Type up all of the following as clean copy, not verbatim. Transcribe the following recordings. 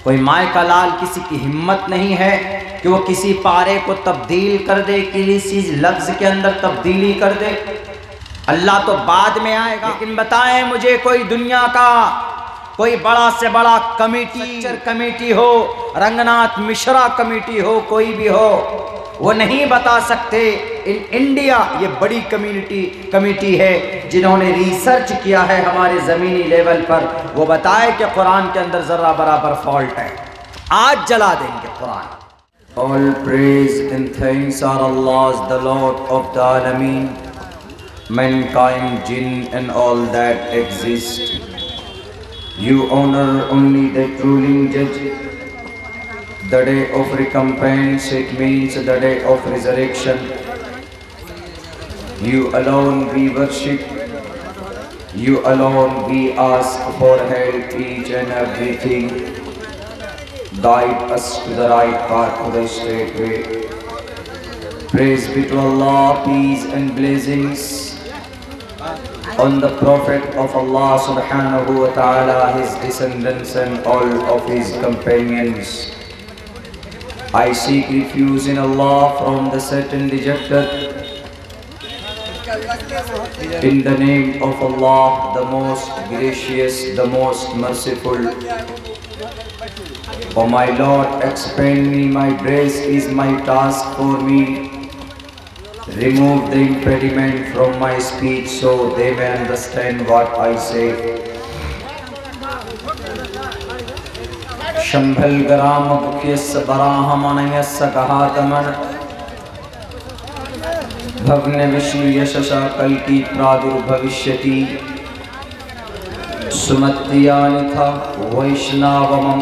کوئی مائے کا لال کسی کی ہمت نہیں ہے کہ وہ کسی پارے کو تبدیل کر دے، کسی لفظ کے اندر تبدیلی کر دے۔ اللہ تو بعد میں آئے گا، لیکن بتائیں مجھے کوئی دنیا کا کوئی بڑا سے بڑا کمیٹی ہو، رنگناتھ مشرا کمیٹی ہو، کوئی بھی ہو، وہ نہیں بتا سکتے۔ انڈیا یہ بڑی کمیٹی ہے جنہوں نے ریسرچ کیا ہے ہمارے زمینی لیول پر، وہ بتائے کہ قرآن کے اندر ذرہ برابر فالٹ ہے، آج جلا دیں گے قرآن۔ All praise and thanks are Allah's, the Lord of the Alameen, mankind, jinn and all that exist. You honor only the ruling judge. The day of recompense, it means the day of resurrection. You alone we worship. You alone we ask for help, each and everything. Guide us to the right path, to the straight way. Praise be to Allah, peace and blessings on the Prophet of Allah subhanahu wa ta'ala, his descendants and all of his companions. I seek refuge in Allah from the Satan dejected. In the name of Allah, the most gracious, the most merciful. O my Lord, expand me, my grace is my task for me. Remove the impediment from my speech so they may understand what I say. Shambhal garam bukhyasya barahamanayasya kahataman bhavne vishnu yashasha kalki pradur bhavishyati sumatyanitha vaishnavamam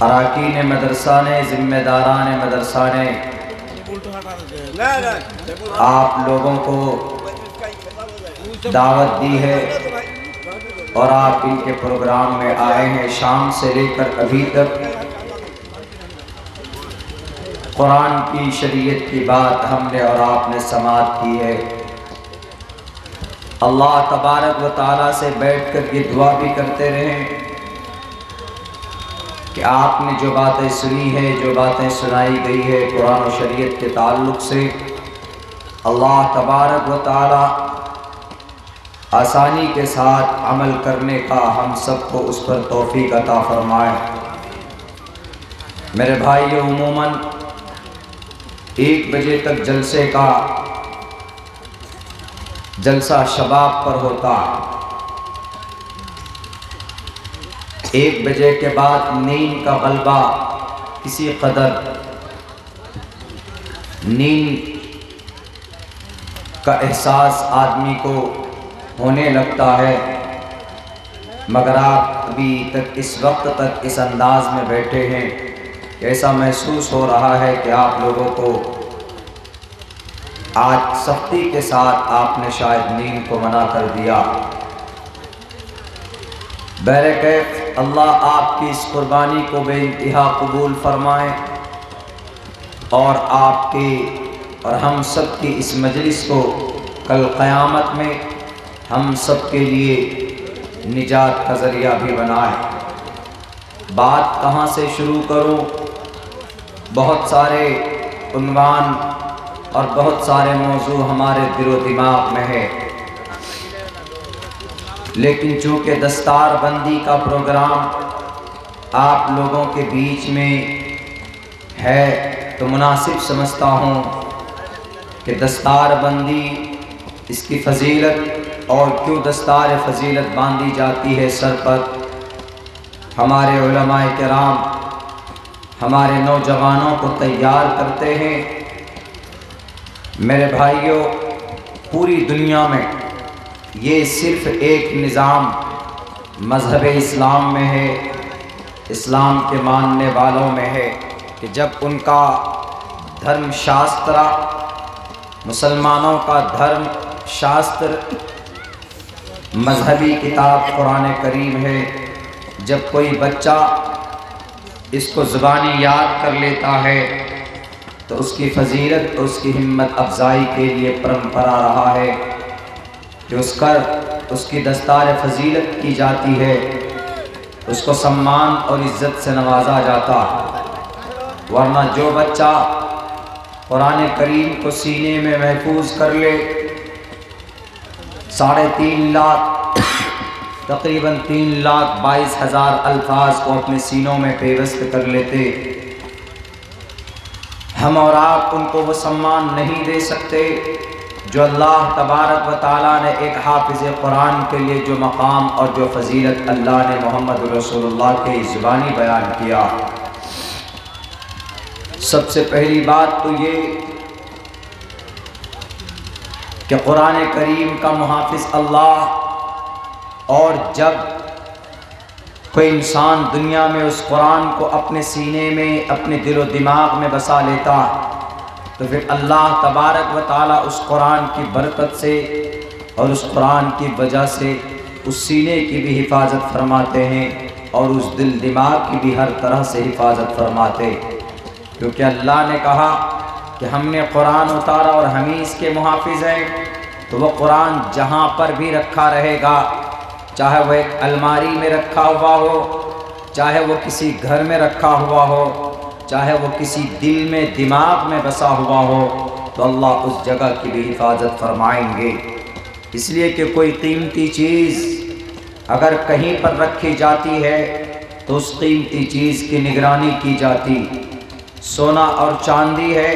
اراکین مدرسہ نے، ذمہ داران مدرسہ نے آپ لوگوں کو دعوت دی ہے اور آپ ان کے پروگرام میں آئے ہیں۔ شام سے لے کر ابھی تک قرآن کی شریعت کی بات ہم نے اور آپ نے سماعت کی ہے۔ اللہ تبارک و تعالیٰ سے بیٹھ کر یہ دعا بھی کرتے رہیں کہ آپ نے جو باتیں سنی ہے، جو باتیں سنائی گئی ہے قرآن و شریعت کے تعلق سے، اللہ تبارک و تعالیٰ آسانی کے ساتھ عمل کرنے کا ہم سب کو اس پر توفیق عطا فرمائے۔ میرے بھائیو، عموماً 1 بجے تک جلسہ شباب پر ہوتا ہے۔ 1 بجے کے بعد نیند کا غلبہ، کسی قدر نیند کا احساس آدمی کو ہونے لگتا ہے، مگر آپ ابھی تک اس وقت تک اس انداز میں بیٹھے ہیں کہ ایسا محسوس ہو رہا ہے کہ آپ لوگوں کو آج سختی کے ساتھ آپ نے شاید نیند کو منع کر دیا۔ بہرکیف اللہ آپ کی اس قربانی کو بے انتہا قبول فرمائے اور آپ کے اور ہم سب کی اس مجلس کو کل قیامت میں ہم سب کے لیے نجات کا ذریعہ بھی بنائے۔ بات کہاں سے شروع کروں؟ بہت سارے عنوان اور بہت سارے موضوع ہمارے دل و دماغ میں ہے، لیکن چونکہ دستار بندی کا پروگرام آپ لوگوں کے بیچ میں ہے تو مناسب سمجھتا ہوں کہ دستار بندی، اس کی فضیلت اور کیوں دستار فضیلت باندھی جاتی ہے سر پر، ہمارے علماء کرام ہمارے نوجوانوں کو تیار کرتے ہیں۔ میرے بھائیوں، پوری دنیا میں یہ صرف ایک نظام مذہب اسلام میں ہے، اسلام کے ماننے والوں میں ہے کہ جب ان کا دھرم شاستر، مسلمانوں کا دھرم شاستر مذہبی کتاب قرآن کریم ہے، جب کوئی بچہ اس کو زبانی یاد کر لیتا ہے تو اس کی فضیلت اور اس کی ہمت افزائی کے لیے پرمپرا رہا ہے کہ اس کی دستار فضیلت کی جاتی ہے، اس کو سمان اور عزت سے نوازا جاتا ہے۔ ورنہ جو بچہ قرآن کریم کو سینے میں محفوظ کر لے، 3.5 لاکھ تقریباً 3,22,000 الفاظ کو اپنے سینوں میں پیوست کر لیتے، ہم اور آپ ان کو وہ سمان نہیں دے سکتے جو اللہ تبارک و تعالیٰ نے ایک حافظ قرآن کے لیے جو مقام اور جو فضیلت اللہ نے محمد رسول اللہ کے زبانی بیان کیا۔ سب سے پہلی بات تو یہ کہ قرآن کریم کا محافظ اللہ، اور جب کوئی انسان دنیا میں اس قرآن کو اپنے سینے میں، اپنے دل و دماغ میں بسا لیتا تو پھر اللہ تبارک و تعالیٰ اس قرآن کی برکت سے اور اس قرآن کی وجہ سے اس سینے کی بھی حفاظت فرماتے ہیں اور اس دل دماغ کی بھی ہر طرح سے حفاظت فرماتے، کیونکہ اللہ نے کہا کہ ہم نے قرآن اتارا اور ہم ہی اس کے محافظ ہیں، تو وہ قرآن جہاں پر بھی رکھا رہے گا، چاہے وہ ایک الماری میں رکھا ہوا ہو، چاہے وہ کسی گھر میں رکھا ہوا ہو، چاہے وہ کسی دل میں دماغ میں بسا ہوا ہو، تو اللہ اس جگہ کی بھی حفاظت فرمائیں گے۔ اس لیے کہ کوئی قیمتی چیز اگر کہیں پر رکھی جاتی ہے تو اس قیمتی چیز کی نگرانی کی جاتی۔ سونا اور چاندی ہے،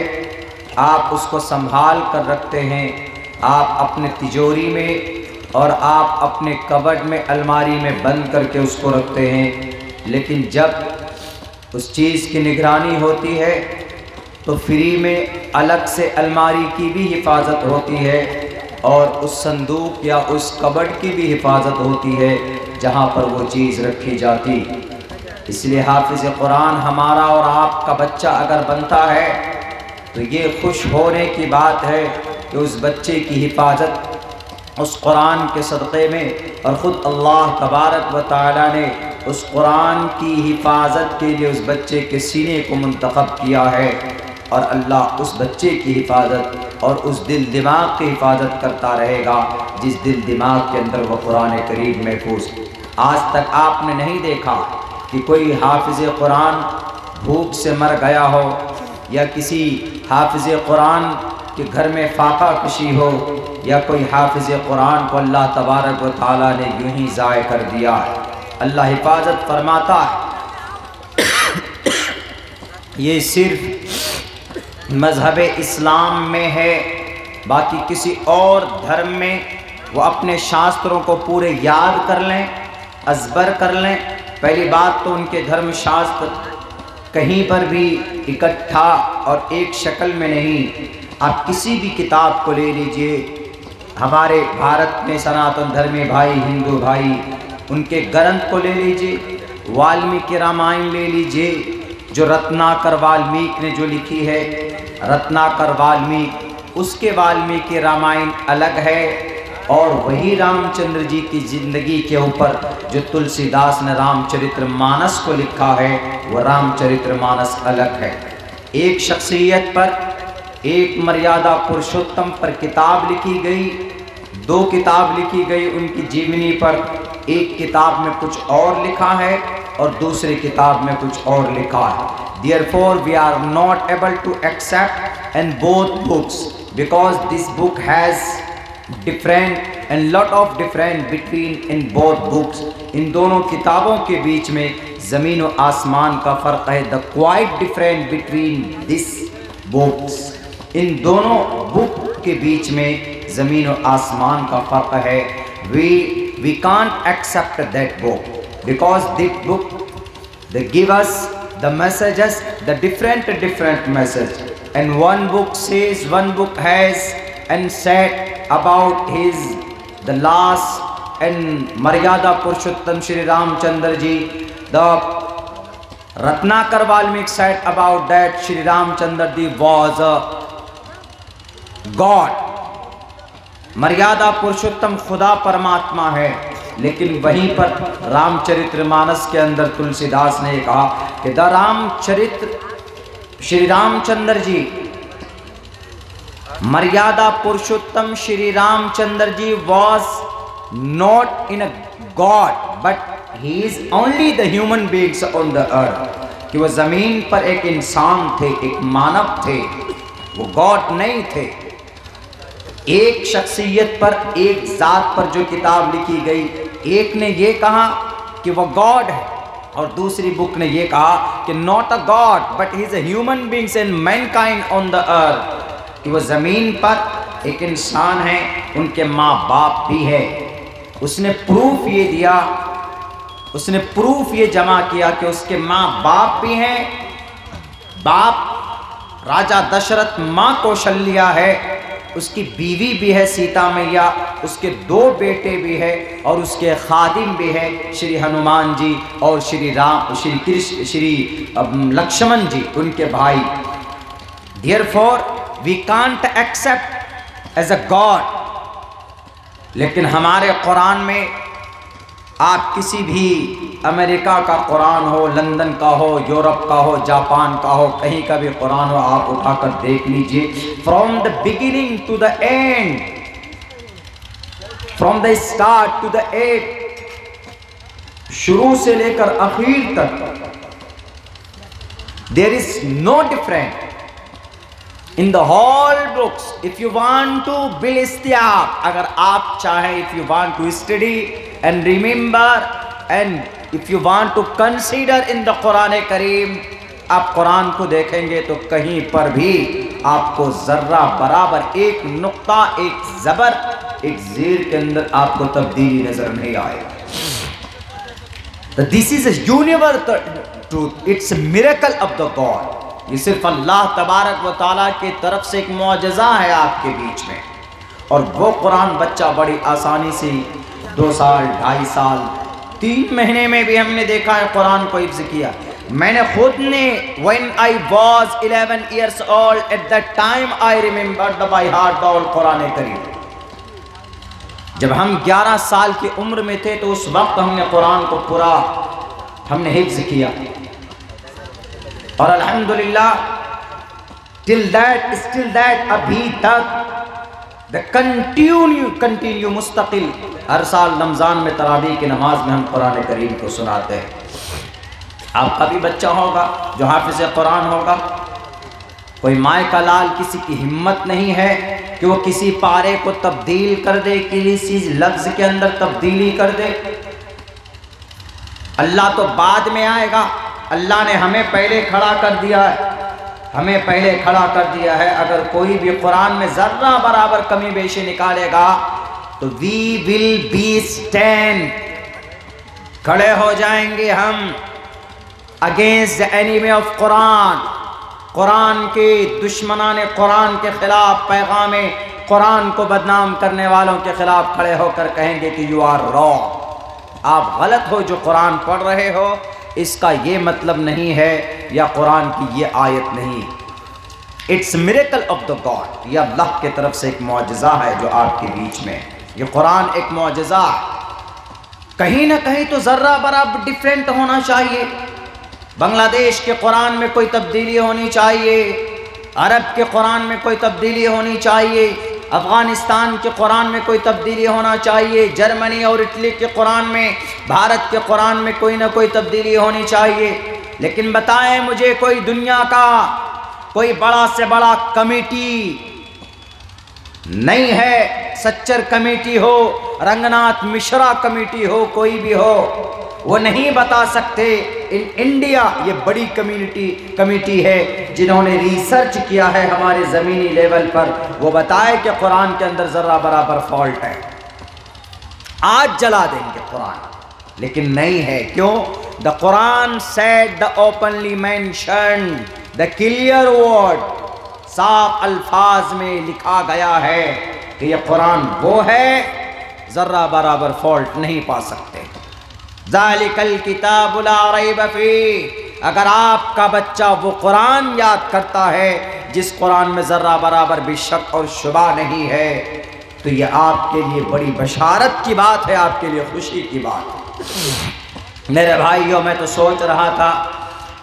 آپ اس کو سنبھال کر رکھتے ہیں، آپ اپنے تجوری میں اور آپ اپنے کبڈ میں، الماری میں بند کر کے اس کو رکھتے ہیں، لیکن جب اس چیز کی نگرانی ہوتی ہے تو فری میں الگ سے الماری کی بھی حفاظت ہوتی ہے اور اس صندوق یا اس کبڈ کی بھی حفاظت ہوتی ہے جہاں پر وہ چیز رکھی جاتی۔ اس لیے حافظ قرآن ہمارا اور آپ کا بچہ اگر بنتا ہے تو یہ خوش ہونے کی بات ہے کہ اس بچے کی حفاظت اس قرآن کے صدقے میں، اور خود اللہ تبارک و تعالیٰ نے اس قرآن کی حفاظت کے لیے اس بچے کے سینے کو منتخب کیا ہے، اور اللہ اس بچے کی حفاظت اور اس دل دماغ کی حفاظت کرتا رہے گا جس دل دماغ کے اندر وہ قرآن کریم محفوظ۔ آج تک آپ نے نہیں دیکھا کہ کوئی حافظ قرآن بھوک سے مر گیا ہو، یا کسی حافظ قرآن کے گھر میں فاقہ کشی ہو، یا کوئی حافظ قرآن کو اللہ تبارک و تعالیٰ نے یوں ہی ضائع کر دیا ہے۔ اللہ حفاظت فرماتا ہے۔ یہ صرف مذہب اسلام میں ہے، باقی کسی اور دھرم میں وہ اپنے شاستروں کو پورے یاد کر لیں، ازبر کر لیں۔ پہلی بات تو ان کے دھرم شاستر کہیں پر بھی اکٹھا اور ایک شکل میں نہیں۔ آپ کسی بھی کتاب کو لے لیجئے، ہمارے بھارت میں سناتن دھرمی بھائی، ہندو بھائی، ان کے گرنتھ کو لے لیجئے، والمیکی رامائن لے لیجئے، جو رتناکر والمیک نے جو لکھی ہے، رتناکر والمیک، اس کے والمیکی رامائن الگ ہے، اور وہی رام چندر جی کی زندگی کے اوپر جو تلسی داس نے رام چرتر مانس کو لکھا ہے، وہ رام چرتر مانس الگ ہے۔ ایک شخصیت پر، ایک مریادہ پرشوتم پر کتاب لکھی گئی، دو کتاب لکھی گئی ان کی جیونی پر، ایک کتاب میں کچھ اور لکھا ہے اور دوسری کتاب میں کچھ اور لکھا ہے۔ Therefore we are not able to accept in both books because this book has different and lot of different between in both books۔ ان دونوں کتابوں کے بیچ میں زمین و آسمان کا فرق ہے۔ The quite different between these books، ان دونوں بک کے بیچ میں زمین و آسمان کا فرق ہے۔ We can't accept that book because that book they give us the messages, the different message, and one book says, one book has and said about the last and Maryada Purushottam Shri Ramchandra ji, the Ratnakar Valmiki said about that Shri Ramchandra ji was a God۔ مریادہ Parshottam خدا پرماتما ہے، لیکن وہیں پر رام چرتر مانس کے اندر تلسی داس نے کہا کہ دا رام چرتر شری رام چندر جی، مریادہ پرشوتم شری رام چندر جی was not in a God but he is only the human beings on the earth، کہ وہ زمین پر ایک انسان تھے، ایک مانو تھے، وہ گاڈ نہیں تھے۔ ایک شخصیت پر، ایک ذات پر جو کتاب لکھی گئی، ایک نے یہ کہا کہ وہ گاڈ ہے، اور دوسری بک نے یہ کہا کہ not a God but he is a human beings and mankind on the earth، کہ وہ زمین پر ایک انسان ہے، ان کے ماں باپ بھی ہے۔ اس نے پروف یہ دیا، اس نے پروف یہ جمع کیا کہ اس کے ماں باپ بھی ہیں، باپ راجہ دشرت، ماں کوشلیہ ہے، اس کی بیوی بھی ہے سیتا میاں، اس کے دو بیٹے بھی ہے، اور اس کے خادم بھی ہے شری ہنومان جی اور شری رام، شری لکشمن جی، ان کے بھائی۔ Therefore we can't accept as a God۔ لیکن ہمارے قرآن میں آپ کسی بھی امریکہ کا قرآن ہو، لندن کا ہو، یورپ کا ہو، جاپان کا ہو، کہیں کا بھی قرآن ہو، آپ اٹھا کر دیکھ لیجئے، from the beginning to the end، from the start to the end، شروع سے لے کر اخیر تک there is no difference in the whole books۔ if you want to بالاستیعاب، اگر آپ چاہیں، if you want to study and remember and if you want to consider in the قرآن کریم، آپ قرآن کو دیکھیں گے تو کہیں پر بھی آپ کو ذرہ برابر، ایک نقطہ، ایک زبر، ایک زیر کے اندر آپ کو تبدیلی نظر نہیں آئے۔ This is a universal truth، it's a miracle of the God۔ یہ صرف اللہ تبارک و تعالیٰ کی طرف سے ایک معجزہ ہے آپ کے بیچ میں، اور وہ قرآن بچہ بڑی آسانی سے 2 سال 2.5 سال 3 مہینے میں بھی ہم نے دیکھا ہے قرآن کو حفظ کیا۔ میں نے خود نے when I was 11 years old at that time I remembered by heart the قرآن کریم۔ جب ہم 11 سال کی عمر میں تھے تو اس وقت ہم نے قرآن کو پورا ہم نے حفظ کیا، اور الحمدللہ till that still that ابھی تک the continue مستقل ہر سال رمضان میں تراویح کی نماز میں ہم قرآن کریم کو سناتے ہیں۔ آپ کا بھی بچہ ہوگا جو حافظ قرآن ہوگا، کوئی مائے کا لال کسی کی ہمت نہیں ہے کہ وہ کسی پارے کو تبدیل کر دے، کسی لفظ کے اندر تبدیلی کر دے۔ اللہ تو بعد میں آئے گا، اللہ نے ہمیں پہلے کھڑا کر دیا ہے، ہمیں پہلے کھڑا کر دیا ہے۔ اگر کوئی بھی قرآن میں ذرہ برابر کمی بیشی نکالے گا تو we will be stand، کھڑے ہو جائیں گے ہم against the enemy of قرآن، قرآن کے دشمنان قرآن کے خلاف، پیغام قرآن کو بدنام کرنے والوں کے خلاف کھڑے ہو کر کہیں گے کہ you are wrong، آپ غلط ہو جو قرآن پڑھ رہے ہو، اس کا یہ مطلب نہیں ہے، یا قرآن کی یہ آیت نہیں۔ It's miracle of the God، یہ اللہ کی طرف سے ایک معجزہ ہے جو آپ کے بیچ میں، یہ قرآن ایک معجزہ ہے۔ کہیں نہ کہیں تو ذرہ برابر ڈیفرنٹ ہونا چاہیے، بنگلہ دیش کے قرآن میں کوئی تبدیلی ہونی چاہیے، عرب کے قرآن میں کوئی تبدیلی ہونی چاہیے، افغانستان کے قرآن میں کوئی تبدیلی ہونا چاہیے، جرمنی اور اٹلی کے قرآن میں، بھارت کے قرآن میں کوئی نہ کوئی تبدیلی ہونی چاہیے۔ لیکن بتائیں مجھے کوئی دنیا کا کوئی بڑا سے بڑا کمیٹی نہیں ہے، سچر کمیٹی ہو، رنگناتھ مشرا کمیٹی ہو، کوئی بھی ہو، وہ نہیں بتا سکتے۔ انڈیا یہ بڑی کمیٹی ہے جنہوں نے ریسرچ کیا ہے ہمارے زمینی لیول پر، وہ بتائے کہ قرآن کے اندر ذرہ برابر فالٹ ہے، آج جلا دیں گے قرآن، لیکن نہیں ہے۔ کیوں؟ the Quran said the openly mentioned the clear word، صاف الفاظ میں لکھا گیا ہے کہ یہ قرآن وہ ہے، ذرہ برابر فالٹ نہیں پا سکتے۔ ذالک الکتاب لا ریب فیہ، اگر آپ کا بچہ وہ قرآن یاد کرتا ہے جس قرآن میں ذرہ برابر بھی شک اور شبہ نہیں ہے، تو یہ آپ کے لیے بڑی بشارت کی بات ہے، آپ کے لیے خوشی کی بات ہے۔ میرے بھائیوں، میں تو سوچ رہا تھا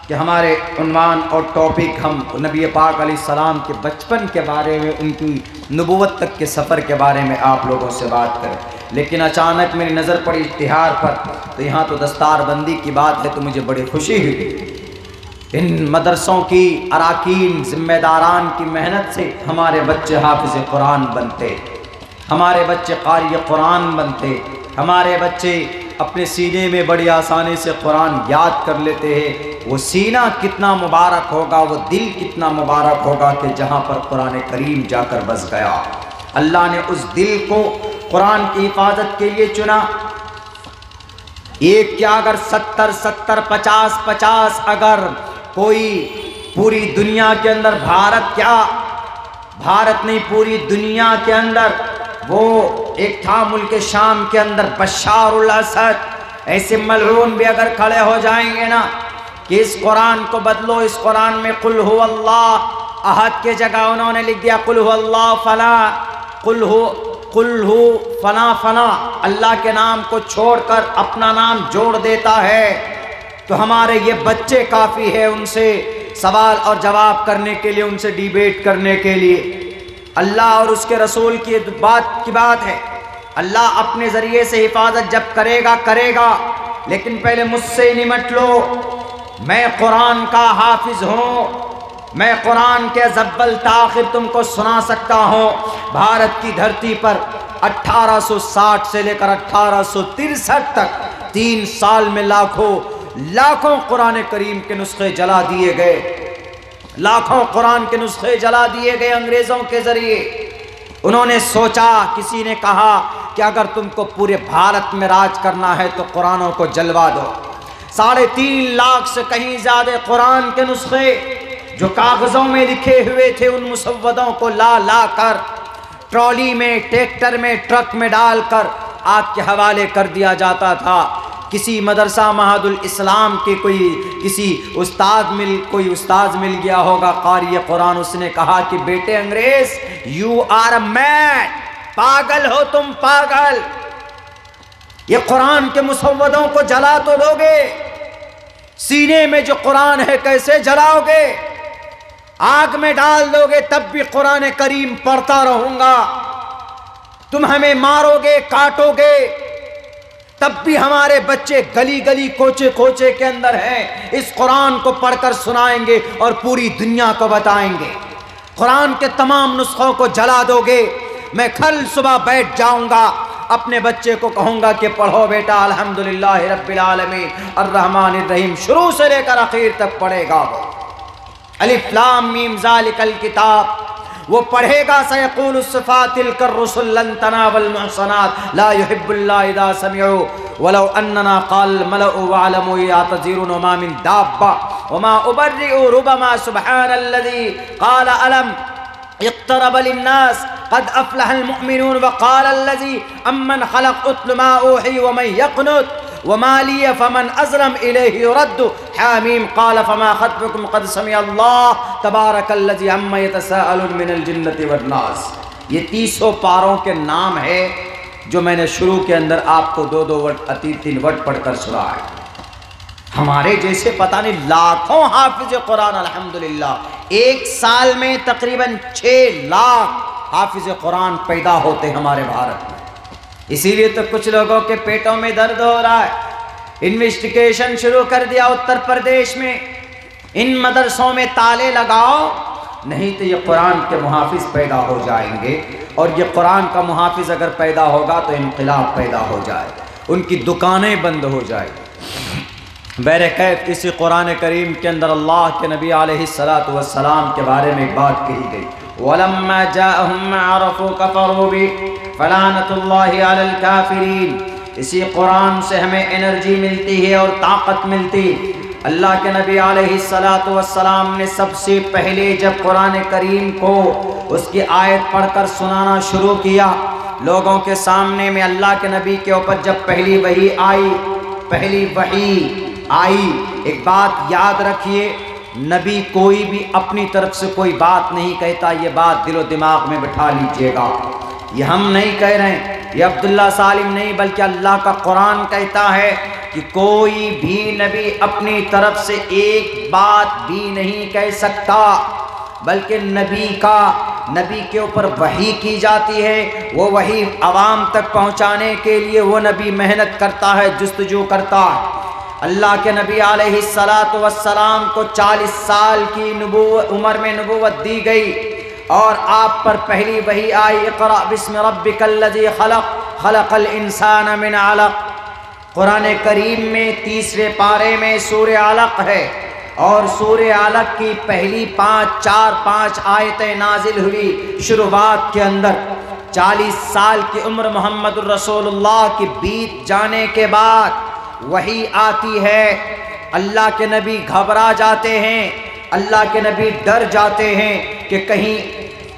کہ ہمارے عنوان اور ٹاپک ہم نبی پاک علیہ السلام کے بچپن کے بارے میں، ان کی نبوت تک کے سفر کے بارے میں آپ لوگوں سے بات کریں، لیکن اچانک میری نظر پڑی اشتہار پر، تو یہاں تو دستار بندی کی بات ہے، تو مجھے بڑی خوشی ہوئی۔ ان مدرسوں کی اراکین، ذمہ داران کی محنت سے ہمارے بچے حافظ قرآن بنتے، ہمارے بچے قاری قرآن بنتے، ہمارے بچے اپنے سینے میں بڑی آسانی سے قرآن یاد کر لیتے ہیں۔ وہ سینہ کتنا مبارک ہوگا، وہ دل کتنا مبارک ہوگا کہ جہاں پر قرآن کریم جا کر بس گیا۔ اللہ نے اس دل کو قرآن کی حفاظت کے لیے چنا۔ ایک کیا اگر 70 50 اگر کوئی پوری دنیا کے اندر بھارت نہیں پوری دنیا کے اندر، وہ ایک تھا ملک شام کے اندر بشار الاسد، ایسے ملعون بھی اگر کھڑے ہو جائیں گے نا کہ اس قرآن کو بدلو، اس قرآن میں قل هو اللہ احد کے جگہ انہوں نے لکھ دیا قل هو اللہ فلاں، قل ہو فنا، اللہ کے نام کو چھوڑ کر اپنا نام جوڑ دیتا ہے، تو ہمارے یہ بچے کافی ہے ان سے سوال اور جواب کرنے کے لیے، ان سے ڈیبیٹ کرنے کے لیے۔ اللہ اور اس کے رسول کی بات ہے، اللہ اپنے ذریعے سے حفاظت جب کرے گا، لیکن پہلے مجھ سے نمٹ لو، میں قرآن کا حافظ ہوں، میں قرآن کے زبل تاخیر تم کو سنا سکتا ہوں۔ بھارت کی دھرتی پر 1860 سے لے کر 1863 تک 3 سال میں لاکھوں قرآن کریم کے نسخے جلا دیے گئے، لاکھوں قرآن کے نسخے جلا دیے گئے انگریزوں کے ذریعے۔ انہوں نے سوچا، کسی نے کہا کہ اگر تم کو پورے بھارت میں راج کرنا ہے تو قرآنوں کو جلوا دو۔ 3.5 لاکھ سے کہیں زیادہ قرآن کے نسخے جو کاغذوں میں لکھے ہوئے تھے، ان مسودوں کو لا کر ٹرالی میں، ٹریکٹر میں، ٹرک میں ڈال کر آگ کے حوالے کر دیا جاتا تھا۔ کسی مدرسہ معہد الاسلام کے کوئی استاد مل گیا ہوگا قاری قرآن، اس نے کہا کہ بیٹے انگریز، یو آر اے میڈ، پاگل ہو تم، پاگل، یہ قرآن کے مسودوں کو جلا تو دو گے، سینے میں جو قرآن ہے کیسے جلاؤ گے؟ آگ میں ڈال دو گے تب بھی قرآن کریم پڑھتا رہوں گا، تم ہمیں مارو گے، کاٹو گے، تب بھی ہمارے بچے گلی گلی کوچے کوچے کے اندر ہیں، اس قرآن کو پڑھ کر سنائیں گے اور پوری دنیا کو بتائیں گے۔ قرآن کے تمام نسخوں کو جلا دو گے، میں کل صبح بیٹھ جاؤں گا، اپنے بچے کو کہوں گا کہ پڑھو بیٹا الحمدللہ رب العالمین الرحمن الرحیم، شروع سے لے کر آخر تک پڑھے گا وہ، الف لام میم ذالک الکتاب، وہ پڑھے گا، سیقول الصفات تلک الرسل لن تنالوا المحصنات لا يحب الله اذا سمعوا ولو اننا قال الملأ وعلموا يعتذرون وما من دابة وما ابرئ ربما سبحان الذي قال الم اقترب للناس قد افلح المؤمنون وقال الذي امن خلق اتل ما اوحي ومن يقنت وما لي فمن أظلم إليه يرد حاميم قال فما خطبكم قد سمع الله تبارك الذي عما يتساءلون من الجنة والناس۔ یہ 300 پاروں کے نام ہے جو میں نے شروع کے اندر آپ کو 2 ورڈ 3 ورڈ پڑھ کر سنا ہے۔ ہمارے جیسے پتہ نہیں لاکھوں حافظ قرآن الحمدللہ، ایک سال میں تقریباً 6 لاکھ حافظ قرآن پیدا ہوتے ہمارے بھارت میں۔ اسی لیے تو کچھ لوگوں کے پیٹوں میں درد ہو رہا ہے۔ انویسٹیگیشن شروع کر دیا اتر پردیش میں، ان مدرسوں میں تالے لگاؤ، نہیں تو یہ قرآن کے محافظ پیدا ہو جائیں گے، اور یہ قرآن کا محافظ اگر پیدا ہوگا تو انقلاب پیدا ہو جائے، ان کی دکانیں بند ہو جائیں۔ بہرکیف اسی قرآن کریم کے اندر اللہ کے نبی علیہ السلام کے بارے میں ایک بات کہی گئی، وَلَمَّا جَاءَهُمْ مَا عَرَفُوا كَفَرُوا بِهِ فَلَعْنَةُ اللَّهِ عَلَى الْكَافِرِينَ۔ اسی قرآن سے ہمیں انرجی ملتی ہے اور طاقت ملتی۔ اللہ کے نبی علیہ السلام نے سب سے پہلے جب قرآن کریم کو اس کی آیت پڑھ کر سنانا شروع کیا لوگوں کے سامنے میں، اللہ کے نبی کے اوپر جب پہلی وحی آئی، ایک بات یاد رکھیے، نبی کوئی بھی اپنی طرف سے کوئی بات نہیں کہتا، یہ بات دل و دماغ میں بٹھا لیجئے گا، یہ ہم نہیں کہہ رہے ہیں، یہ عبداللہ سالم نہیں، بلکہ اللہ کا قرآن کہتا ہے کہ کوئی بھی نبی اپنی طرف سے ایک بات بھی نہیں کہہ سکتا، بلکہ نبی کے اوپر وحی کی جاتی ہے، وہ وحی عوام تک پہنچانے کے لیے وہ نبی محنت کرتا ہے، جستجو کرتا ہے۔ اللہ کے نبی علیہ السلام کو 40 سال کی عمر میں نبوت دی گئی، اور آپ پر پہلی وحی آئی، اقرأ بسم ربک الذی خلق خلق الانسان من علق۔ قرآن کریم میں 30ویں پارے میں سورہ علق ہے، اور سورہ علق کی پہلی 5 آیتیں نازل ہوئی شروعات کے اندر۔ 40 سال کی عمر محمد الرسول اللہ کی بیت جانے کے بعد وحی آتی ہے، اللہ کے نبی گھبرا جاتے ہیں، اللہ کے نبی ڈر جاتے ہیں کہ کہیں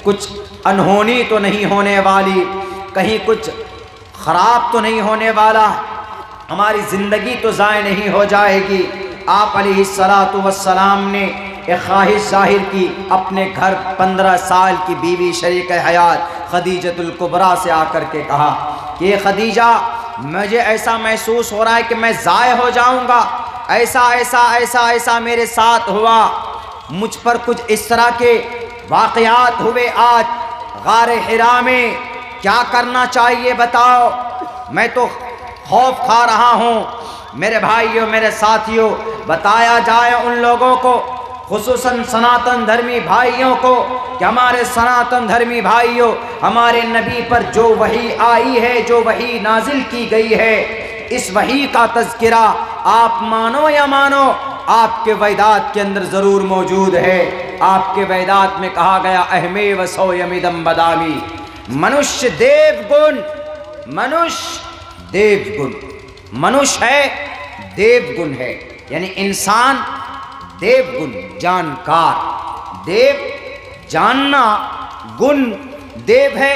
کچھ انہونی تو نہیں ہونے والی، کہیں کچھ خراب تو نہیں ہونے والا، ہماری زندگی تو ضائع نہیں ہو جائے گی۔ آپ علیہ السلام نے ایک خواہش ظاہر کی، اپنے گھر 15 سال کی بیوی شریک حیات خدیجۃ الکبریٰ سے آ کر کے کہا کہ خدیجہ، مجھے ایسا محسوس ہو رہا ہے کہ میں ضائع ہو جاؤں گا، ایسا میرے ساتھ ہوا، مجھ پر کچھ اس طرح کے واقعات ہوئے، آج غار حرا میں کیا کرنا چاہیے بتاؤ، میں تو خوف کھا رہا ہوں۔ میرے بھائیوں، میرے ساتھیوں، بتایا جائے ان لوگوں کو، خصوصاً سناتن دھرمی بھائیوں کو، کہ ہمارے سناتن دھرمی بھائیوں، ہمارے نبی پر جو وحی آئی ہے، جو وحی نازل کی گئی ہے، اس وحی کا تذکرہ آپ مانو یا مانو آپ کے ویدات کے اندر ضرور موجود ہے۔ آپ کے ویدات میں کہا گیا، اہمے وسویمدم بدامی، منشیہ دیو گن، منش ہے، دیو گن ہے، یعنی انسان دیو گن، جانکار، دیو جاننا، گن دیو ہے،